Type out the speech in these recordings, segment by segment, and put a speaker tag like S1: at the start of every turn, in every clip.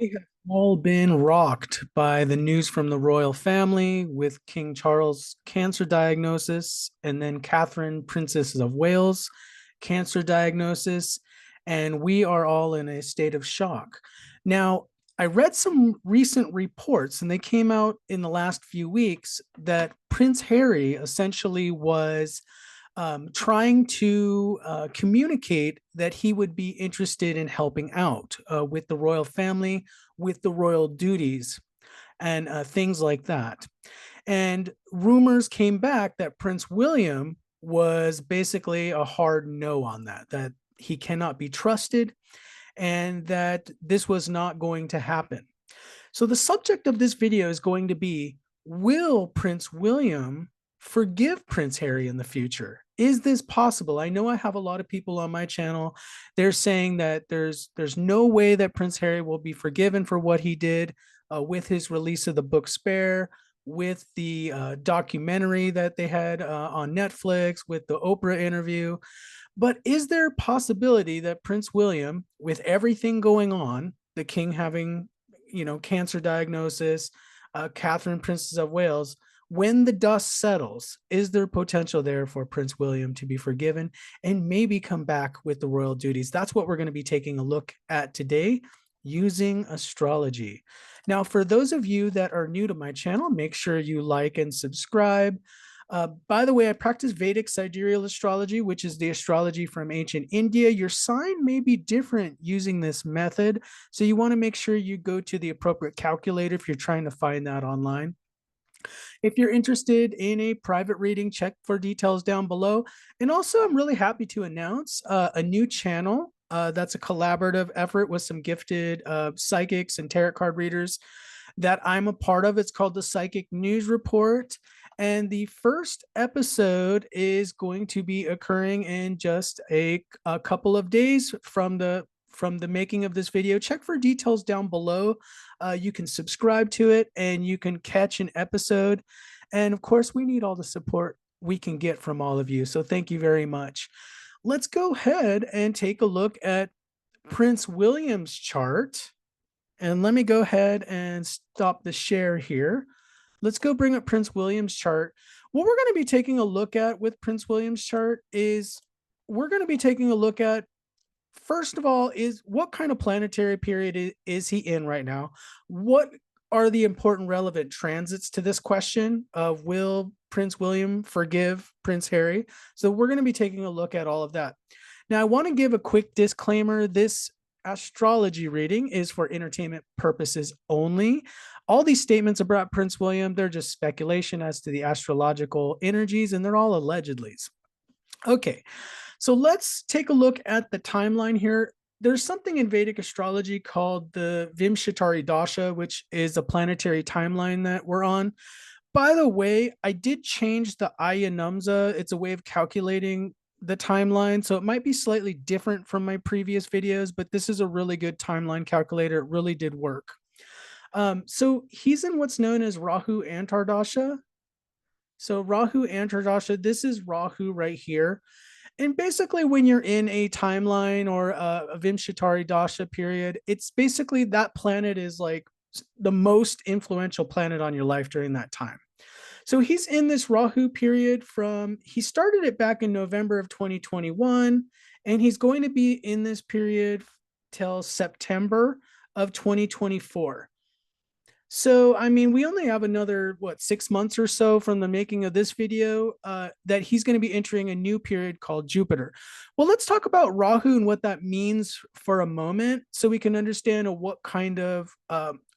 S1: We have all been rocked by the news from the royal family with King Charles' cancer diagnosis and then Catherine, Princess of Wales, cancer diagnosis. And we are all in a state of shock. Now, I read some recent reports, and they came out in the last few weeks that Prince Harry essentially was trying to communicate that he would be interested in helping out with the royal family, with the royal duties, and things like that. And rumors came back that Prince William was basically a hard no on that, that he cannot be trusted and that this was not going to happen. So the subject of this video is going to be, will Prince William forgive Prince Harry in the future? Is this possible? I know I have a lot of people on my channel. They're saying that there's no way that Prince Harry will be forgiven for what he did with his release of the book Spare, with the documentary that they had on Netflix, with the Oprah interview. But is there a possibility that Prince William, with everything going on, the king having, cancer diagnosis, Catherine, Princess of Wales, when the dust settles, is there potential there for Prince William to be forgiven and maybe come back with the royal duties? That's what we're going to be taking a look at today using astrology. Now, for those of you that are new to my channel, make sure you like and subscribe. By the way, I practice Vedic sidereal astrology, which is the astrology from ancient India. Your sign may be different using this method, so you want to make sure you go to the appropriate calculator if you're trying to find that online. If you're interested in a private reading, check for details down below. And also, I'm really happy to announce a new channel that's a collaborative effort with some gifted psychics and tarot card readers that I'm a part of. It's called the Psychic News Report. And the first episode is going to be occurring in just a couple of days from the making of this video. Check for details down below. You can subscribe to it and you can catch an episode. And of course, we need all the support we can get from all of you. So thank you very much. Let's go ahead and take a look at Prince William's chart. And let me go ahead and stop the share here. Let's go bring up Prince William's chart. What we're going to be taking a look at with Prince William's chart is we're going to be taking a look at, first of all, is what kind of planetary period is he in right now? What are the important relevant transits to this question of will Prince William forgive Prince Harry? So we're going to be taking a look at all of that. Now, I want to give a quick disclaimer. This astrology reading is for entertainment purposes only. All these statements about Prince William, they're just speculation as to the astrological energies, and they're all allegedlys. Okay, so let's take a look at the timeline here. There's something in Vedic astrology called the Vimshatari Dasha, which is a planetary timeline that we're on. By the way, I did change the Ayanamsa. It's a way of calculating the timeline, so it might be slightly different from my previous videos, but this is a really good timeline calculator. It really did work. So he's in what's known as Rahu Antardasha. So Rahu Antardasha, this is Rahu right here. And basically, when you're in a timeline or a Vimshatari Dasha period, it's basically that planet is like the most influential planet on your life during that time. So he's in this Rahu period he started it back in November of 2021, and he's going to be in this period till September of 2024. So, I mean, we only have another, 6 months or so from the making of this video that he's going to be entering a new period called Jupiter. Well, let's talk about Rahu and what that means for a moment so we can understand what kind of,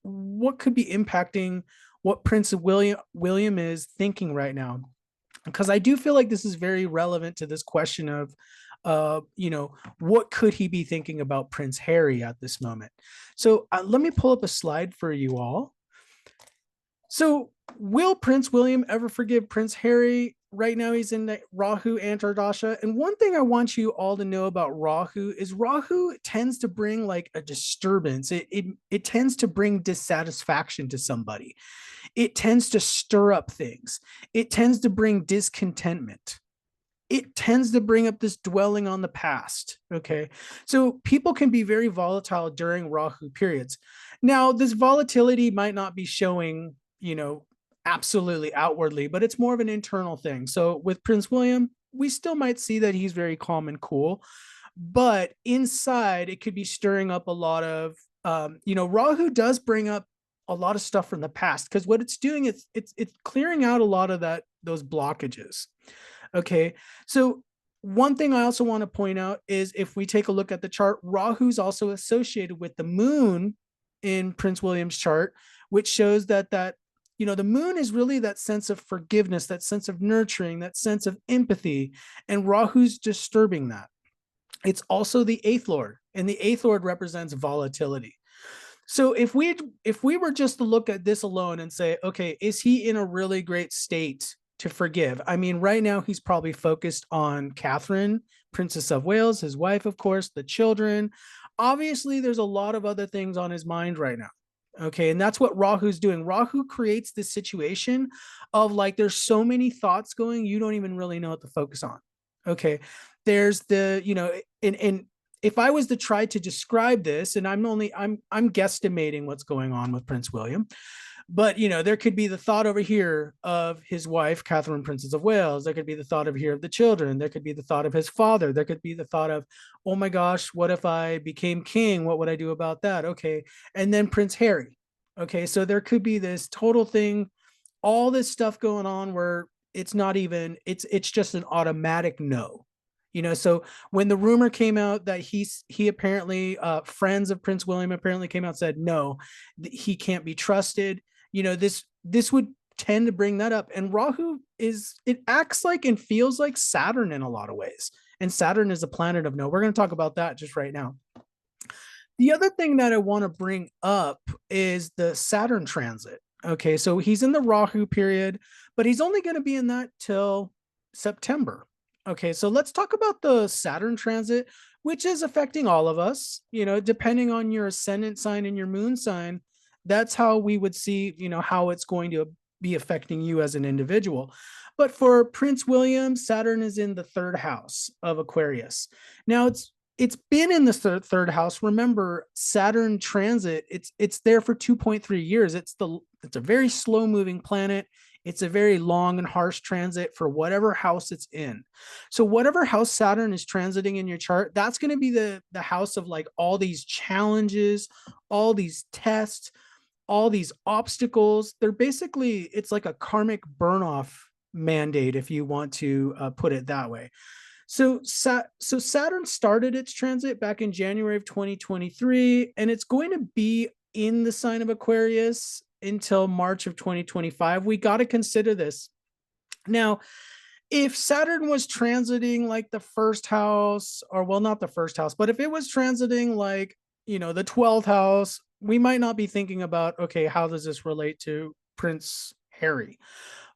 S1: what could be impacting what Prince William is thinking right now. Because I do feel like this is very relevant to this question of, what could he be thinking about Prince Harry at this moment? So let me pull up a slide for you all. So will Prince William ever forgive Prince Harry? Right now he's in the Rahu Antardasha. And one thing I want you all to know about Rahu is Rahu tends to bring like a disturbance. It tends to bring dissatisfaction to somebody. It tends to stir up things. It tends to bring discontentment. it tends to bring up this dwelling on the past. Okay. So people can be very volatile during Rahu periods. Now, this volatility might not be showing, absolutely outwardly, but it's more of an internal thing. So with Prince William, we still might see that he's very calm and cool, but inside it could be stirring up a lot of, Rahu does bring up a lot of stuff from the past, because what it's doing is it's clearing out a lot of those blockages. Okay. So one thing I also want to point out is if we take a look at the chart, Rahu's also associated with the moon in Prince William's chart, which shows that the moon is really that sense of forgiveness, that sense of nurturing, that sense of empathy, and Rahu's disturbing that. It's also the eighth lord, and the eighth lord represents volatility. So if we were just to look at this alone and say, okay, is he in a really great state to forgive? I mean, right now he's probably focused on Catherine, Princess of Wales, his wife, of course, the children. Obviously, there's a lot of other things on his mind right now. Okay, and that's what Rahu's doing. Rahu creates this situation of like there's so many thoughts going, you don't even really know what to focus on. Okay, there's and if I was to try to describe this, and I'm guesstimating what's going on with Prince William, but there could be the thought over here of his wife, Catherine, Princess of Wales. There could be the thought over here of the children. There could be the thought of his father. There could be the thought of, oh my gosh, what if I became king? What would I do about that? Okay. And then Prince Harry. Okay. So there could be this total thing, all this stuff going on where it's just an automatic no. So when the rumor came out that he apparently friends of Prince William apparently came out and said no, he can't be trusted. This would tend to bring that up. And Rahu it acts like and feels like Saturn in a lot of ways. And Saturn is a planet of no. We're going to talk about that just right now. The other thing that I want to bring up is the Saturn transit. Okay, so he's in the Rahu period, but he's only going to be in that till September. Okay, so let's talk about the Saturn transit, which is affecting all of us, depending on your ascendant sign and your moon sign. That's how we would see, how it's going to be affecting you as an individual. But for Prince William, Saturn is in the third house of Aquarius. Now it's been in the third house. Remember, Saturn transit, it's there for 2.3 years. It's a very slow moving planet. It's a very long and harsh transit for whatever house it's in. So whatever house Saturn is transiting in your chart, that's going to be the house of like all these challenges, all these tests, all these obstacles. It's like a karmic burn-off mandate, if you want to put it that way. So Saturn started its transit back in January of 2023, and it's going to be in the sign of Aquarius until March of 2025. We got to consider this. Now, if Saturn was transiting like the first house, or well, not the first house, but if it was transiting like, the 12th house, we might not be thinking about, okay, how does this relate to Prince Harry?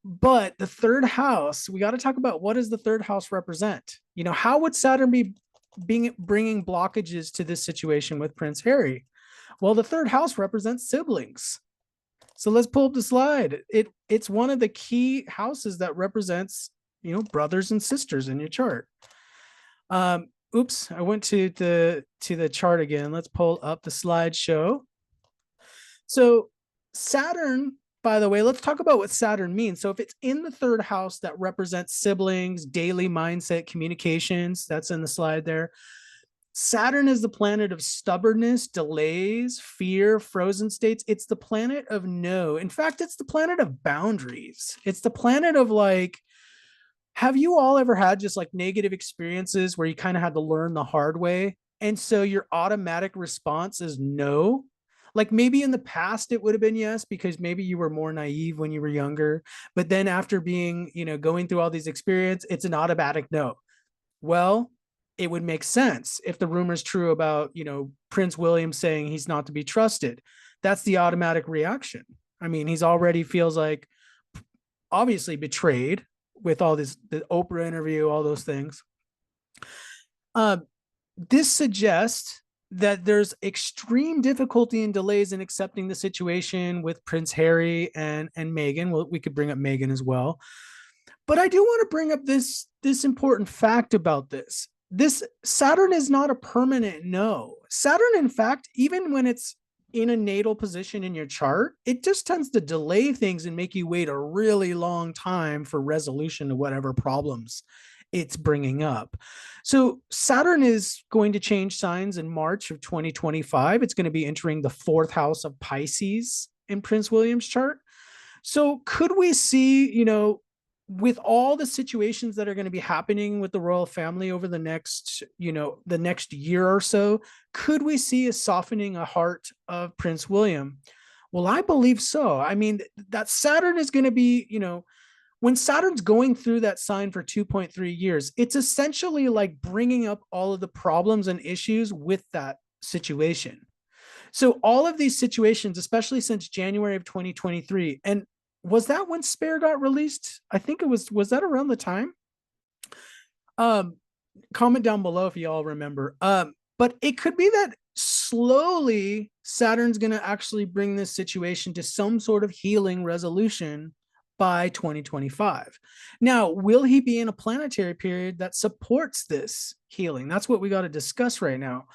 S1: But the third house, we got to talk about, what does the third house represent? How would Saturn be bringing blockages to this situation with Prince Harry? Well, the third house represents siblings. So let's pull up the slide. It's one of the key houses that represents, brothers and sisters in your chart. Oops, I went to the chart again. Let's pull up the slideshow. So Saturn, by the way, let's talk about what Saturn means. So if it's in the third house, that represents siblings, daily mindset, communications. That's in the slide there. Saturn is the planet of stubbornness, delays, fear, frozen states. It's the planet of no. In fact, it's the planet of boundaries. It's the planet of like, have you all ever had just like negative experiences where you kind of had to learn the hard way? And so your automatic response is no. Like maybe in the past it would have been yes, because maybe you were more naive when you were younger. But then after being, going through all these experiences, it's an automatic no. Well, it would make sense if the rumor's true about, Prince William saying he's not to be trusted. That's the automatic reaction. I mean, he's already feels like obviously betrayed with all this, the Oprah interview, all those things. This suggests that there's extreme difficulty and delays in accepting the situation with Prince Harry and Meghan. Well, we could bring up Meghan as well. But I do want to bring up this this important fact about this. This Saturn is not a permanent no. Saturn, in fact, even when it's in a natal position in your chart, it just tends to delay things and make you wait a really long time for resolution to whatever problems it's bringing up. So Saturn is going to change signs in March of 2025. It's going to be entering the fourth house of Pisces in Prince William's chart. So could we see, with all the situations that are going to be happening with the royal family over the next, the next year or so, could we see a softening of heart of Prince William? Well, I believe so. I mean, that Saturn is going to be, when Saturn's going through that sign for 2.3 years, it's essentially like bringing up all of the problems and issues with that situation. So all of these situations, especially since January of 2023, and was that when Spare got released? I think it was that around the time? Um, Comment down below if you all remember. But it could be that slowly Saturn's going to actually bring this situation to some sort of healing resolution by 2025. Now, will he be in a planetary period that supports this healing? That's what we got to discuss right now.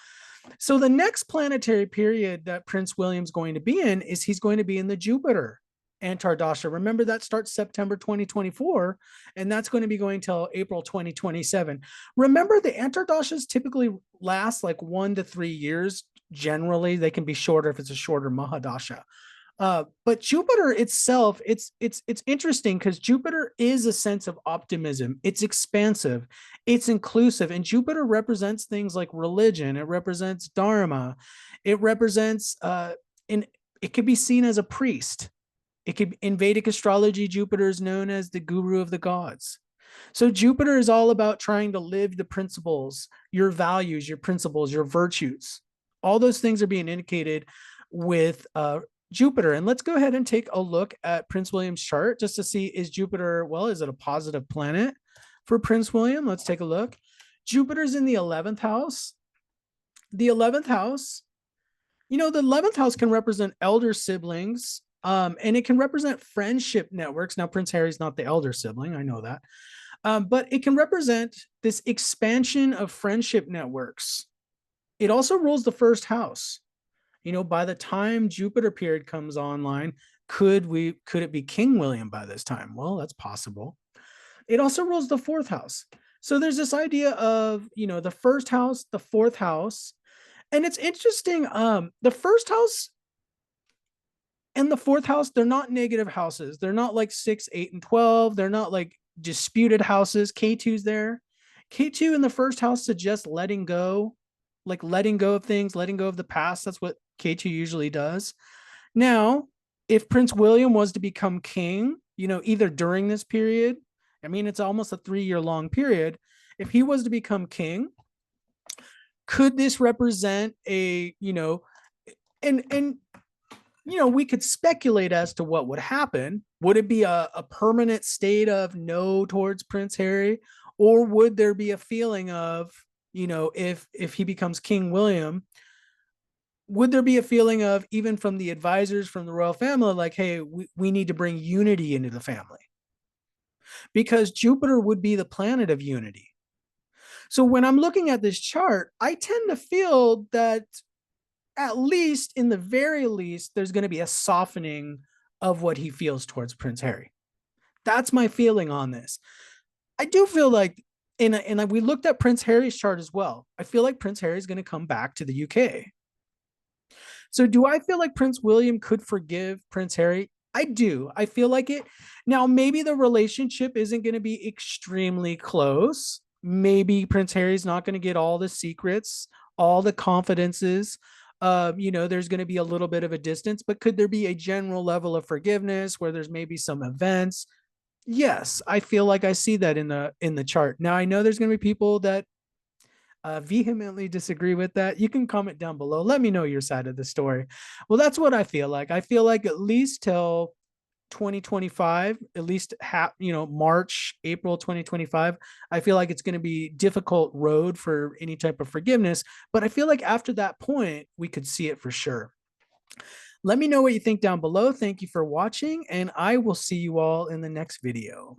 S1: So the next planetary period that Prince William's going to be in is he's going to be in the Jupiter Antardasha. Remember, that starts September 2024, and that's going to be going till April 2027. Remember, the Antardashas typically last like 1 to 3 years. Generally, they can be shorter if it's a shorter Mahadasha. But Jupiter itself, it's interesting because Jupiter is a sense of optimism. It's expansive, it's inclusive, and Jupiter represents things like religion. It represents Dharma. It represents it could be seen as a priest. It could, in Vedic astrology, Jupiter is known as the guru of the gods. So Jupiter is all about trying to live the principles, your values, your principles, your virtues. All those things are being indicated with Jupiter. And let's go ahead and take a look at Prince William's chart just to see, is Jupiter, well, is it a positive planet for Prince William? Let's take a look. Jupiter's in the 11th house. The 11th house, the 11th house can represent elder siblings, and it can represent friendship networks. Now, Prince Harry's not the elder sibling, I know that. But it can represent this expansion of friendship networks. It also rules the first house. By the time Jupiter period comes online, could it be King William by this time? Well, that's possible. It also rules the fourth house. So there's this idea of, the first house, the fourth house. And it's interesting. The first house and the fourth house, they're not negative houses. They're not like 6, 8, and 12. They're not like disputed houses. K2's there. K2 in the first house suggests letting go, like letting go of things, letting go of the past. That's what K2 usually does. Now, if Prince William was to become king, either during this period, I mean, it's almost a 3-year long period. If he was to become king, could this represent a, and we could speculate as to what would happen. Would it be a permanent state of no towards Prince Harry? Or would there be a feeling of, if he becomes King William, would there be a feeling of, even from the advisors from the royal family, like, hey, we need to bring unity into the family? Because Jupiter would be the planet of unity. So when I'm looking at this chart, I tend to feel that at least, in the very least, there's going to be a softening of what he feels towards Prince Harry. That's my feeling on this. I do feel like, and we looked at Prince Harry's chart as well. I feel like Prince Harry is going to come back to the UK. So do I feel like Prince William could forgive Prince Harry? I do. I feel like it. Now, maybe the relationship isn't going to be extremely close. Maybe Prince Harry's not going to get all the secrets, all the confidences. There's going to be a little bit of a distance, but could there be a general level of forgiveness where there's maybe some events? Yes, I feel like I see that in the chart. Now, I know there's going to be people that vehemently disagree with that. You can comment down below. Let me know your side of the story. Well, that's what I feel like. I feel like at least till 2025, at least March, April 2025, I feel like it's going to be difficult road for any type of forgiveness. But I feel like after that point, we could see it for sure. Let me know what you think down below. Thank you for watching, and I will see you all in the next video.